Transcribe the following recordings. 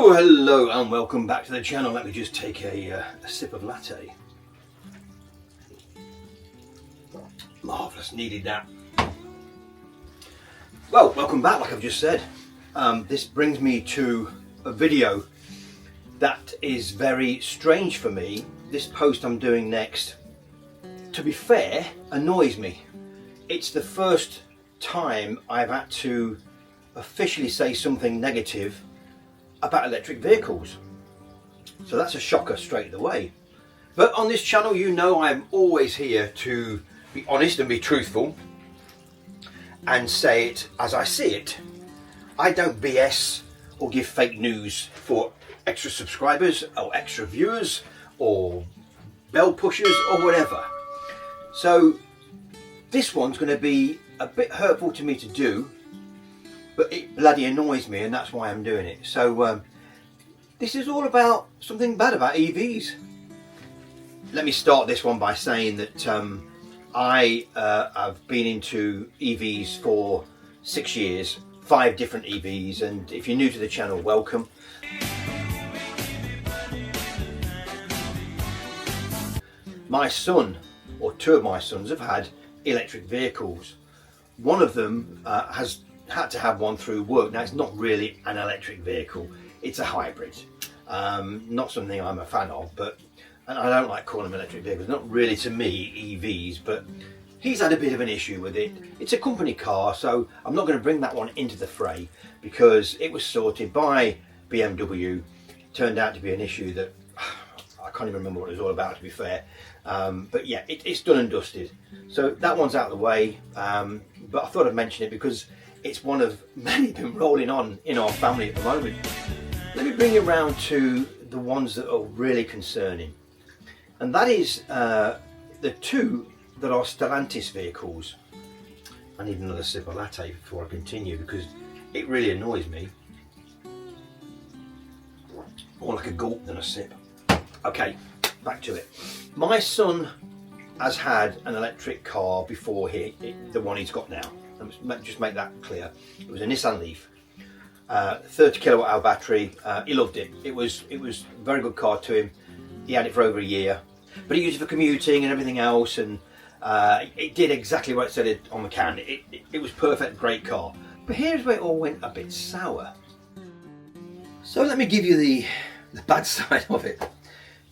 Oh, hello and welcome back to the channel. Let me just take a sip of latte. Marvellous, needed that. Well, welcome back, like I've just said. This brings me to a video that is very strange for me. This post I'm doing next, to be fair, annoys me. It's the first time I've had to officially say something negative about electric vehicles. So that's a shocker straight away. But on this channel, you know, I'm always here to be honest and be truthful and say it as I see it. I don't BS or give fake news for extra subscribers or extra viewers or bell pushers or whatever. So this one's going to be a bit hurtful to me to do, but it bloody annoys me, and that's why I'm doing it. So this is all about something bad about EVs. Let me start this one by saying that I have been into EVs for 6 years, 5 different EVs, and if you're new to the channel, welcome. My son, or 2 of my sons, have had electric vehicles. One of them has had to have one through work. Now, it's not really an electric vehicle, it's a hybrid. Not something I'm a fan of, but, and I don't like calling them electric vehicles, not really to me EVs, but he's had a bit of an issue with it. It's a company car, so I'm not going to bring that one into the fray because it was sorted by BMW. Turned out to be an issue that I can't even remember what it was all about, to be fair. But yeah, it's done and dusted. So that one's out of the way, but I thought I'd mention it because it's one of many been rolling on in our family at the moment. Let me bring you around to the ones that are really concerning. And that is the 2 that are Stellantis vehicles. I need another sip of latte before I continue because it really annoys me. More like a gulp than a sip. Okay, back to it. My son has had an electric car before the one he's got now. Let's just make that clear. It was a Nissan Leaf, 30 kilowatt hour battery. He loved it. It was a very good car to him. He had it for over a year, but he used it for commuting and everything else, and it did exactly what it said on the can. It was perfect, great car. But here's where it all went a bit sour. So let me give you the bad side of it.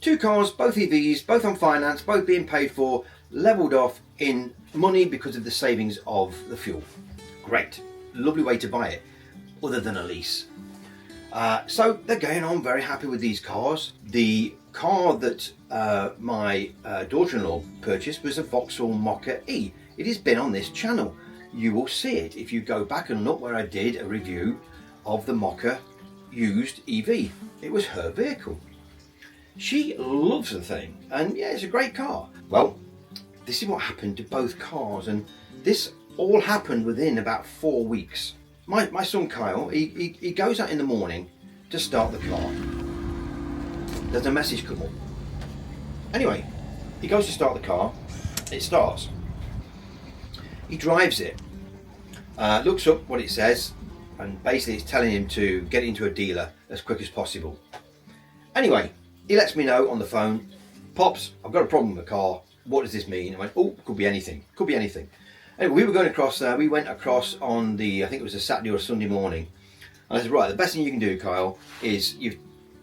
2 cars, both EVs, both on finance, both being paid for, levelled off in money because of the savings of the fuel. Great, lovely way to buy it, other than a lease. So they're going on very happy with these cars. The car that my daughter-in-law purchased was a Vauxhall Mokka E. It has been on this channel. You will see it if you go back and look where I did a review of the Mokka used EV. It was her vehicle. She loves the thing, and yeah, it's a great car. Well, this is what happened to both cars, and this all happened within about 4 weeks. My son Kyle, he goes out in the morning to start the car. There's a message come up. Anyway, he goes to start the car, it starts. He drives it, looks up what it says, and basically it's telling him to get into a dealer as quick as possible. Anyway, he lets me know on the phone, "Pops, I've got a problem with the car. What does this mean?" I went, "Oh, could be anything. Could be anything." Anyway, we were going across there. We went across on I think it was a Saturday or a Sunday morning. And I said, "Right, the best thing you can do, Kyle, is you've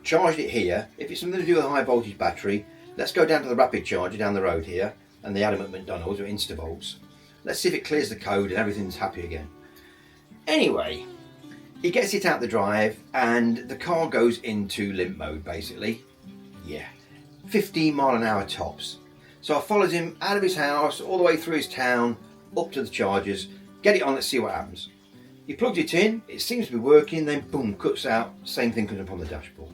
charged it here. If it's something to do with a high voltage battery, let's go down to the rapid charger down the road here, and the Adam at McDonald's or Instavolts. Let's see if it clears the code and everything's happy again." Anyway, he gets it out the drive, and the car goes into limp mode, basically. Yeah, 15 mile an hour tops. So I followed him out of his house, all the way through his town, up to the chargers, get it on, let's see what happens. He plugged it in, it seems to be working, then boom, cuts out, same thing comes up on the dashboard.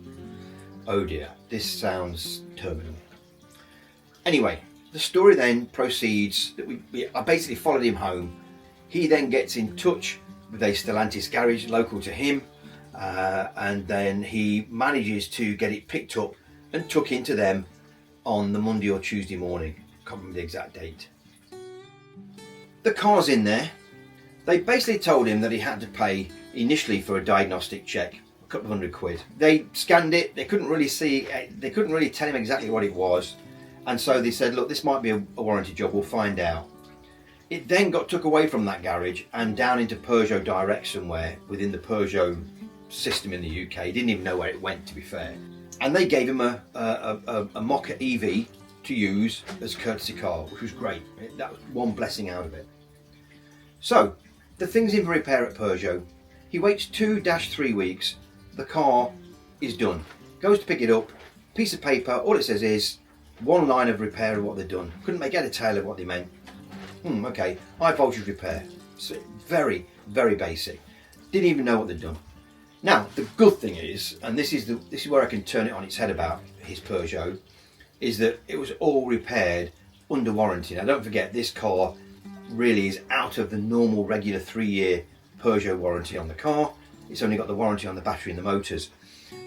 Oh dear, this sounds terminal. Anyway, the story then proceeds that I basically followed him home. He then gets in touch with a Stellantis garage local to him, and then he manages to get it picked up and took into them on the Monday or Tuesday morning. Can't remember the exact date. The car's in there. They basically told him that he had to pay initially for a diagnostic check a couple of £100. They scanned it, they couldn't really see, they couldn't really tell him exactly what it was, and so they said, look, this might be a warranty job, we'll find out. It then got took away from that garage and down into Peugeot Direct somewhere within the Peugeot system in the UK. He didn't even know where it went, to be fair. And they gave him a Mocha EV to use as courtesy car, which was great. That was one blessing out of it. So the thing's in repair at Peugeot. He waits 2-3 weeks. The car is done. Goes to pick it up. Piece of paper. All it says is one line of repair of what they've done. Couldn't make head or tail of what they meant. Okay, high voltage repair. So very, very basic. Didn't even know what they'd done. Now the good thing is, and this is where I can turn it on its head about his Peugeot, is that it was all repaired under warranty. Now don't forget, this car really is out of the normal regular 3-year Peugeot warranty on the car. It's only got the warranty on the battery and the motors,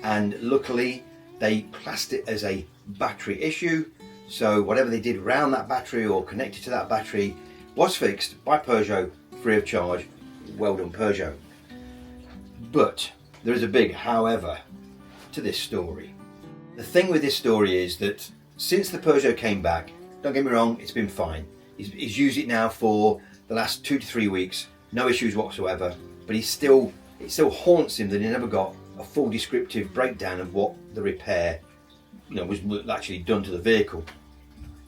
and luckily they classed it as a battery issue, so whatever they did around that battery or connected to that battery was fixed by Peugeot free of charge. Well done, Peugeot. But there is a big however to this story. The thing with this story is that since the Peugeot came back, don't get me wrong, it's been fine. He's used it now for the last 2 to 3 weeks, no issues whatsoever, but it still haunts him that he never got a full descriptive breakdown of what the repair, was actually done to the vehicle.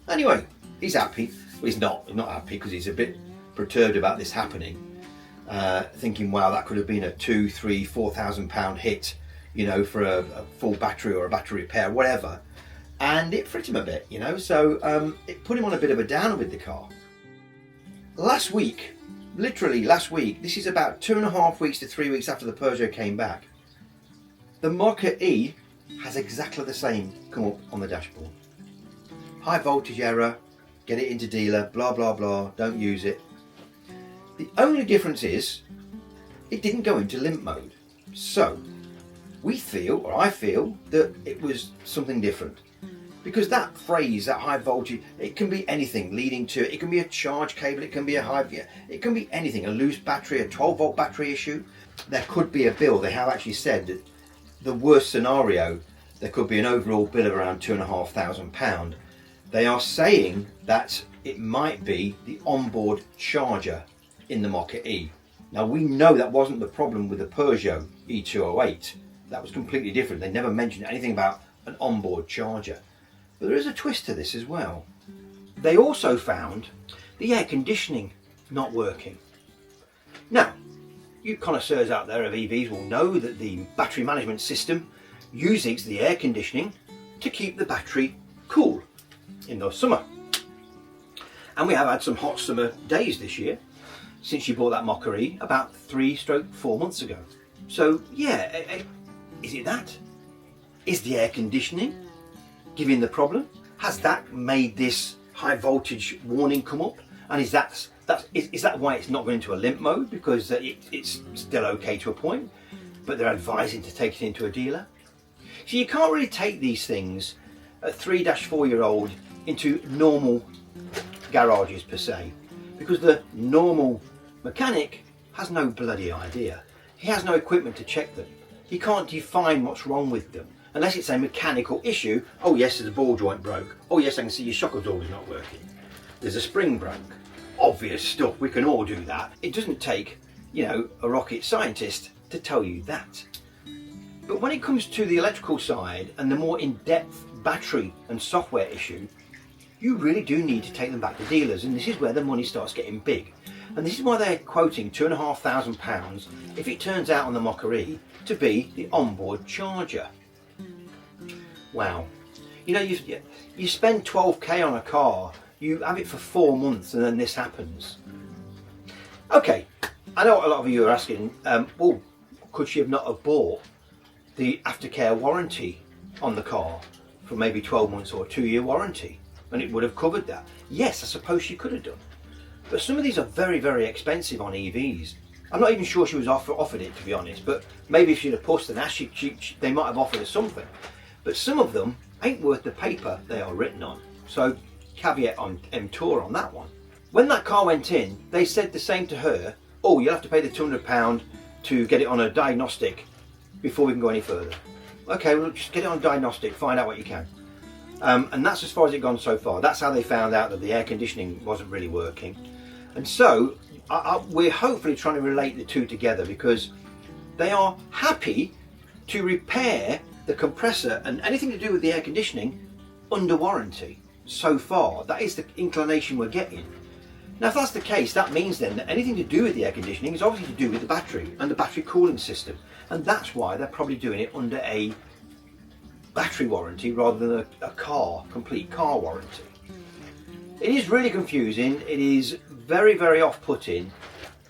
Anyway, he's happy. Well, he's not happy because he's a bit perturbed about this happening, thinking, wow, that could have been a £2,000, £3,000, £4,000 hit, for a full battery or a battery repair, whatever. And it fripped him a bit, so it put him on a bit of a downer with the car. Last week, literally last week, this is about 2.5 weeks to 3 weeks after the Peugeot came back, the Mocha E has exactly the same come up on the dashboard. High voltage error, get it into dealer, blah blah blah, don't use it. The only difference is it didn't go into limp mode. So we feel, or I feel, that it was something different. Because that phrase, that high voltage, it can be anything leading to it. It can be a charge cable, it can be it can be anything, a loose battery, a 12-volt battery issue. There could be a bill. They have actually said that the worst scenario, there could be an overall bill of around £2,500. They are saying that it might be the onboard charger in the Mocha E. Now we know that wasn't the problem with the Peugeot E208. That was completely different. They never mentioned anything about an onboard charger. But there is a twist to this as well. They also found the air conditioning not working. Now, you connoisseurs out there of EVs will know that the battery management system uses the air conditioning to keep the battery cool in the summer. And we have had some hot summer days this year since you bought that Mocha E about 3-4 months ago. So yeah, is it that? Is the air conditioning giving the problem? Has that made this high voltage warning come up? And is that why it's not going into a limp mode? Because it's still okay to a point, but they're advising to take it into a dealer. So you can't really take these things, a 3-4-year-old, into normal garages per se, because the normal mechanic has no bloody idea. He has no equipment to check them. He can't define what's wrong with them unless it's a mechanical issue. Oh yes, there's a ball joint broke. Oh yes, I can see your shock absorber's not working. There's a spring broke. Obvious stuff, we can all do that. It doesn't take, a rocket scientist to tell you that. But when it comes to the electrical side and the more in-depth battery and software issue, you really do need to take them back to dealers, and this is where the money starts getting big. And this is why they're quoting £2,500 if it turns out on the Mocha E to be the onboard charger. Wow. You spend 12k on a car, you have it for 4 months, and then this happens. Okay, I know what a lot of you are asking, well, could she have not have bought the aftercare warranty on the car for maybe 12 months or a 2-year warranty, and it would have covered that? Yes, I suppose she could have done. But some of these are very, very expensive on EVs. I'm not even sure she was offered it, to be honest, but maybe if she'd have pushed and asked, they might have offered her something. But some of them ain't worth the paper they are written on. So caveat on emptor on that one. When that car went in, they said the same to her. Oh, you'll have to pay the £200 to get it on a diagnostic before we can go any further. Okay, well, just get it on Diagnostic, find out what you can. And that's as far as it's gone so far. That's how they found out that the air conditioning wasn't really working. And so we're hopefully trying to relate the two together, because they are happy to repair the compressor and anything to do with the air conditioning under warranty. So far, that is the inclination we're getting. Now, if that's the case, that means then that anything to do with the air conditioning is obviously to do with the battery and the battery cooling system. And that's why they're probably doing it under a battery warranty rather than a complete car warranty. It is really confusing. It is very, very off-putting,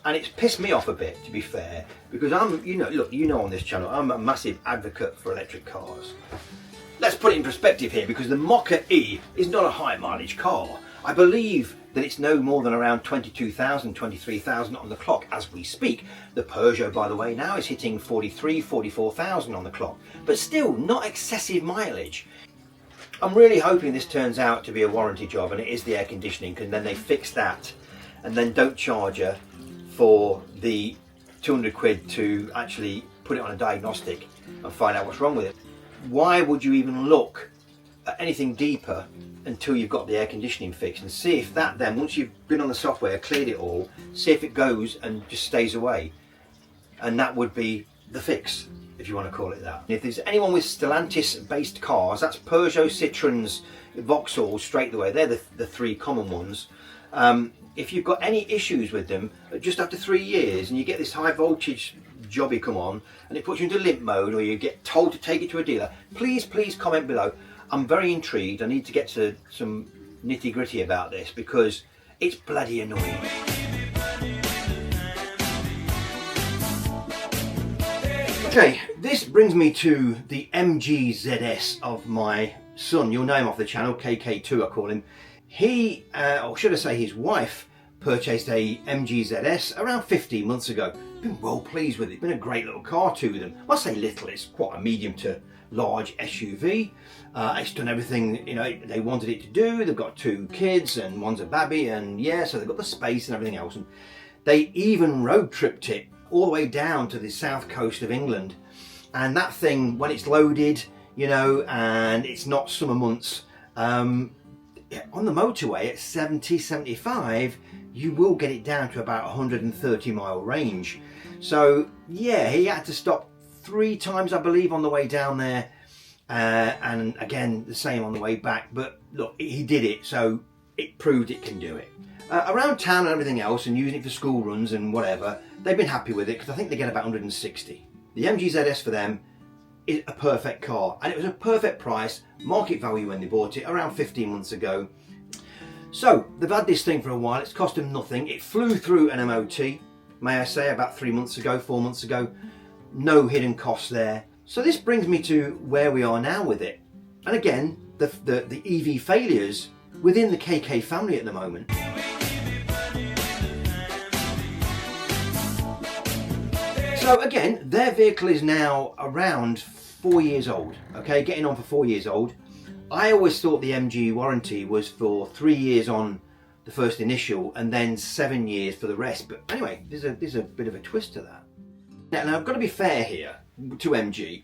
and it's pissed me off a bit, to be fair, because look, on this channel, I'm a massive advocate for electric cars. Let's put it in perspective here, because the Mokka-e is not a high mileage car. I believe that it's no more than around 22,000, 23,000 on the clock as we speak. The Peugeot, by the way, now is hitting 43, 44,000 on the clock, but still not excessive mileage. I'm really hoping this turns out to be a warranty job and it is the air conditioning, because then they fix that and then don't charge her for the 200 quid to actually put it on a diagnostic and find out what's wrong with it. Why would you even look at anything deeper until you've got the air conditioning fixed, and see if that then, once you've been on the software, cleared it all, see if it goes and just stays away? And that would be the fix, if you want to call it that. If there's anyone with Stellantis based cars, that's Peugeot, Citroens, Vauxhall, straight away, they're the three common ones. If you've got any issues with them just after 3 years and you get this high voltage jobby come on and it puts you into limp mode, or you get told to take it to a dealer, please comment below. I'm very intrigued. I need to get to some nitty gritty about this, because it's bloody annoying. Okay, this brings me to the MG ZS of my son. You'll know him off the channel, KK2 I call him. He, or should I say his wife, purchased a MG ZS around 15 months ago. Been well pleased with it. It's been a great little car to them. I say little, it's quite a medium to large SUV. It's done everything they wanted it to do. They've got 2 kids and one's a baby, and yeah, so they've got the space and everything else. And they even road tripped it all the way down to the south coast of England. And that thing, when it's loaded, and it's not summer months, on the motorway at 70, 75, you will get it down to about 130 mile range. So yeah, he had to stop 3 times, I believe, on the way down there, and again the same on the way back. But look, he did it, so it proved it can do it. Around town and everything else, and using it for school runs and whatever, they've been happy with it, because I think they get about 160. The MG ZS for them is a perfect car, and it was a perfect price, market value when they bought it around 15 months ago. So they've had this thing for a while. It's cost them nothing. It flew through an MOT, may I say, about 4 months ago. No hidden costs there. So this brings me to where we are now with it. And again, the EV failures within the KK family at the moment. So again, their vehicle is now around 4 years old, okay, getting on for 4 years old. I always thought the MG warranty was for 3 years on the first initial and then 7 years for the rest. But anyway, there's a bit of a twist to that. Now I've got to be fair here to MG.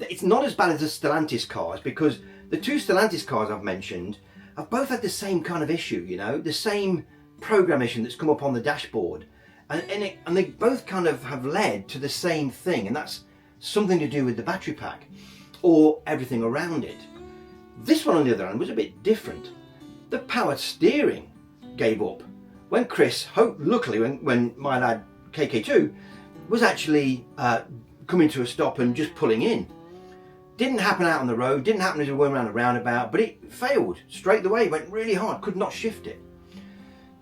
It's not as bad as the Stellantis cars, because the 2 Stellantis cars I've mentioned have both had the same kind of issue, the same program issue that's come up on the dashboard. And they both kind of have led to the same thing, and that's something to do with the battery pack or everything around it. This one, on the other hand, was a bit different. The power steering gave up when Chris, luckily when my lad KK2 was actually coming to a stop and just pulling in. Didn't happen out on the road, didn't happen as we went around a roundabout, but it failed straight away, went really hard, could not shift it.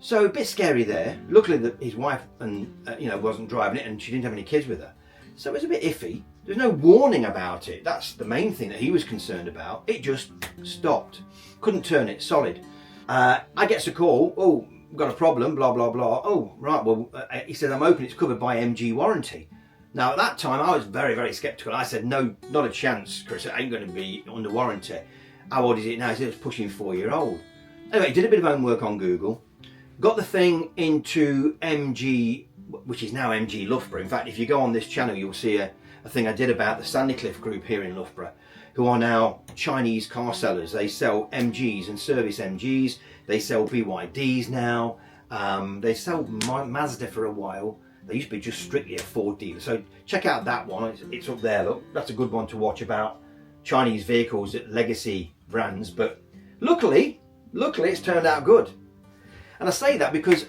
So a bit scary there. Luckily that his wife wasn't driving it, and she didn't have any kids with her. So it was a bit iffy. There's no warning about it. That's the main thing that he was concerned about. It just stopped. Couldn't turn it solid. I get a call, oh, got a problem, blah, blah, blah. Oh, right, well, he said, I'm hoping it's covered by MG warranty. Now, at that time, I was very, very sceptical. I said, no, not a chance, Chris. It ain't going to be under warranty. How old is it now? He said it's pushing 4-year-old. Anyway, did a bit of homework on Google. Got the thing into MG, which is now MG Loughborough. In fact, if you go on this channel, you'll see a a thing I did about the Sandycliff group here in Loughborough, who are now Chinese car sellers. They sell MGs and service MGs. They sell BYDs now. They sell Mazda for a while. They used to be just strictly a Ford dealer. So check out that one. It's up there. Look, that's a good one to watch about Chinese vehicles at legacy brands. But luckily it's turned out good. And I say that because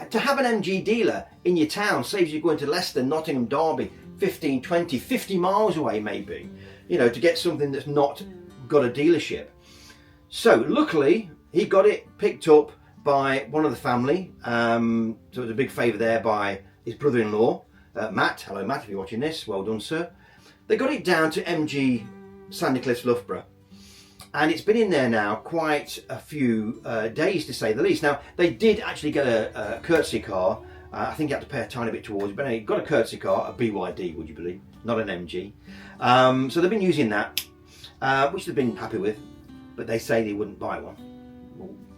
to have an MG dealer in your town saves you going to Leicester, Nottingham, Derby, 15, 20, 50 miles away maybe, you know, to get something that's not got a dealership. So luckily he got it picked up by one of the family. So it was a big favour there by his brother-in-law, Matt. Hello Matt, if you're watching this, well done sir. They got it down to MG Sandycliff Loughborough. And it's been in there now quite a few days, to say the least. Now, they did actually get a courtesy car. I think you had to pay a tiny bit towards it, but anyway, got a courtesy car, a BYD, would you believe, not an MG. So they've been using that, which they've been happy with, but they say they wouldn't buy one.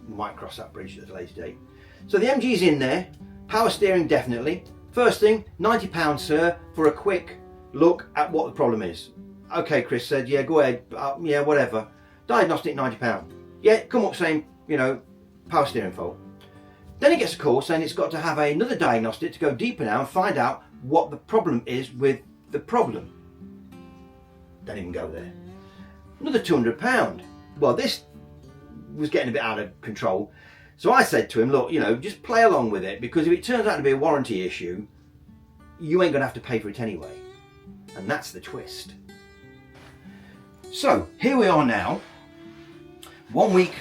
We might cross that bridge at a later date. So the MG's in there, power steering definitely. First thing, £90, sir, for a quick look at what the problem is. Okay, Chris said, yeah, go ahead, yeah, whatever. Diagnostic, £90. Yeah, come up saying, you know, power steering fault. Then he gets a call saying it's got to have another diagnostic to go deeper now and find out what the problem is with the problem. Don't even go there. Another £200. Well, this was getting a bit out of control. So I said to him, look, you know, just play along with it, because if it turns out to be a warranty issue, you ain't going to have to pay for it anyway. And that's the twist. So here we are now. 1 week,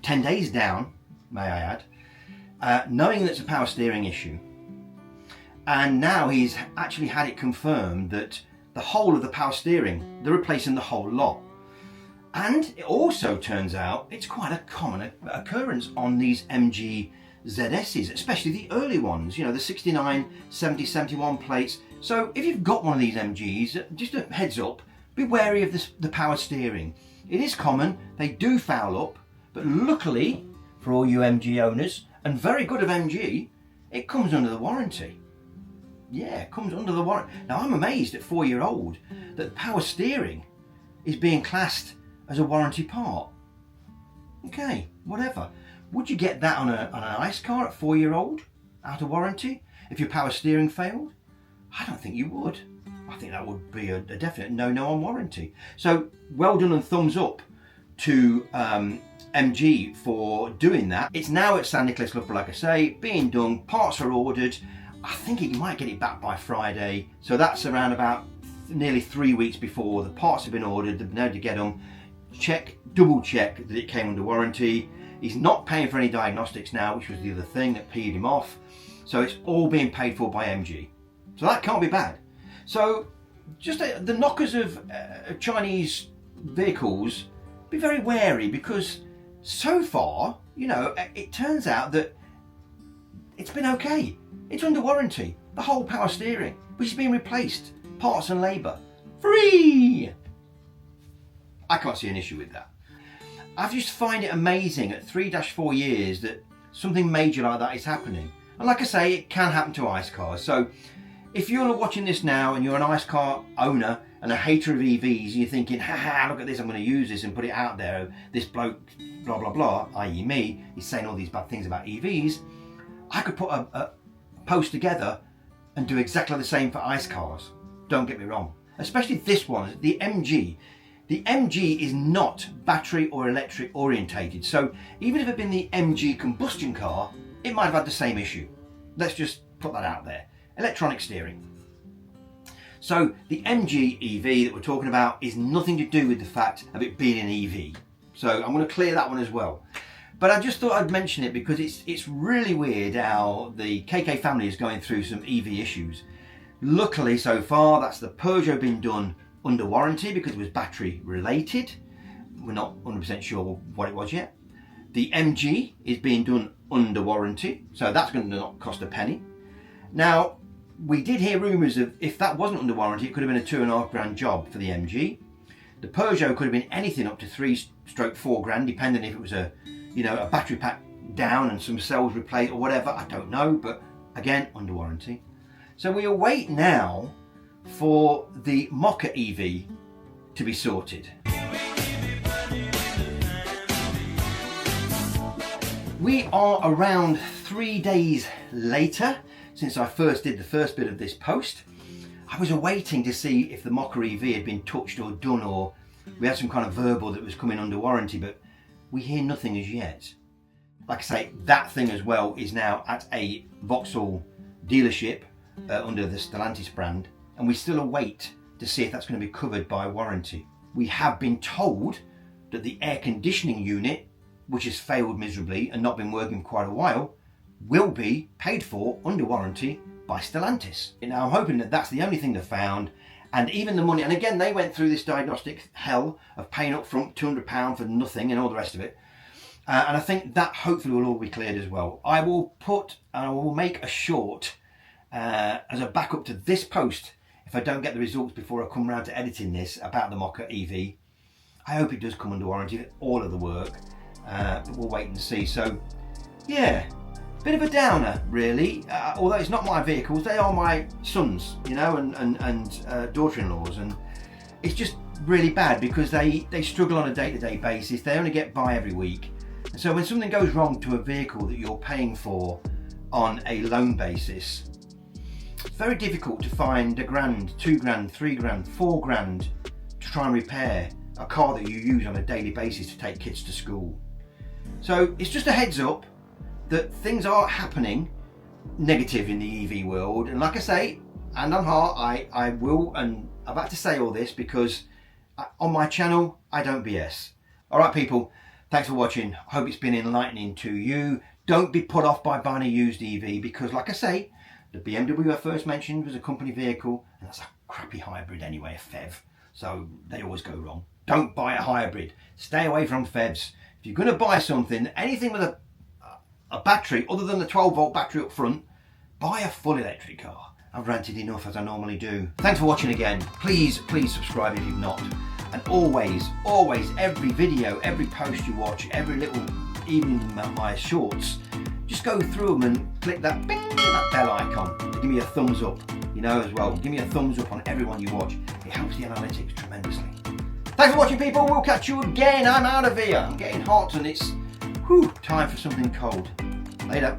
10 days down, may I add, knowing that it's a power steering issue. And now he's actually had it confirmed that the whole of the power steering, they're replacing the whole lot. And it also turns out it's quite a common occurrence on these MG ZSs, especially the early ones, you know, the 69, 70, 71 plates. So if you've got one of these MGs, just a heads up, be wary of the power steering. It is common, they do foul up, but luckily for all you MG owners, and very good of MG, it comes under the warranty. Yeah, it comes under the warranty. Now I'm amazed at 4-year-old that power steering is being classed as a warranty part. Okay, whatever. Would you get that on an ICE car at 4-year-old out of warranty if your power steering failed? I don't think you would. I think that would be a definite no on warranty. So well done and thumbs up to MG for doing that. It's now at Sandycliff Loughborough, like I say, being done. Parts are ordered. I think you might get it back by Friday. So that's around about nearly 3 weeks before the parts have been ordered. They've been able to get them. Double check that it came under warranty. He's not paying for any diagnostics now, which was the other thing that peed him off. So it's all being paid for by MG. So that can't be bad. So just the knockers of Chinese vehicles, be very wary, because so far, you know, it turns out that it's been okay. It's under warranty. The whole power steering, which is being replaced, parts and labour, free. I can't see an issue with that. I just find it amazing at 3-4 years that something major like that is happening. And like I say, it can happen to ICE cars. So if you're watching this now and you're an ICE car owner and a hater of EVs, and you're thinking, haha, look at this, I'm going to use this and put it out there, this bloke, blah, blah, blah, i.e. me, is saying all these bad things about EVs, I could put a post together and do exactly the same for ICE cars. Don't get me wrong. Especially this one, the MG. The MG is not battery or electric orientated. So even if it had been the MG combustion car, it might have had the same issue. Let's just put that out there. Electronic steering. So the MG EV that we're talking about is nothing to do with the fact of it being an EV. So I'm going to clear that one as well. But I just thought I'd mention it because it's really weird how the KK family is going through some EV issues. Luckily so far, that's the Peugeot been done under warranty because it was battery related. We're not 100% sure what it was yet. The MG is being done under warranty, so that's going to not cost a penny. Now, we did hear rumours of if that wasn't under warranty, it could have been a £2,500 job for the MG. The Peugeot could have been anything up to 3-4 grand, depending if it was a battery pack down and some cells replaced or whatever. I don't know, but again, under warranty. So we await now for the Mokka EV to be sorted. We are around 3 days later since I first did the first bit of this post. I was awaiting to see if the Mokka EV had been touched or done, or we had some kind of verbal that was coming under warranty, but we hear nothing as yet. Like I say, that thing as well is now at a Vauxhall dealership under the Stellantis brand, and we still await to see if that's going to be covered by warranty. We have been told that the air conditioning unit, which has failed miserably and not been working for quite a while, will be paid for under warranty by Stellantis. Now I'm hoping that that's the only thing they found, and even the money, and again they went through this diagnostic hell of paying up front £200 for nothing and all the rest of it, and I think that hopefully will all be cleared as well. I will make a short as a backup to this post if I don't get the results before I come around to editing this about the Mokka EV. I hope it does come under warranty, all of the work, but we'll wait and see. So yeah, bit of a downer really, although it's not my vehicles, they are my sons, you know, and daughter-in-laws, and it's just really bad because they struggle on a day-to-day basis. They only get by every week, and so when something goes wrong to a vehicle that you're paying for on a loan basis, it's very difficult to find £1,000, £2,000, £3,000, £4,000 to try and repair a car that you use on a daily basis to take kids to school. So it's just a heads up that things are happening negative in the EV world, and like I say, hand on heart, I will, and I've had to say all this because on my channel I don't BS. Alright people, thanks for watching. I hope it's been enlightening to you. Don't be put off by buying a used EV because, like I say, the BMW I first mentioned was a company vehicle, and that's a crappy hybrid anyway, a PHEV, so they always go wrong. Don't buy a hybrid. Stay away from PHEVs. If you're going to buy something, anything with a battery other than the 12-volt battery up front, buy a full electric car. I've ranted enough as I normally do. Thanks for watching again. Please subscribe if you've not. And always, every video, every post you watch, every little, even my shorts, just go through them and click that bing, that bell icon to give me a thumbs up, you know, as well. Give me a thumbs up on every one you watch. It helps the analytics tremendously. Thanks for watching people. We'll catch you again. I'm out of here. I'm getting hot and it's time for something cold. Later.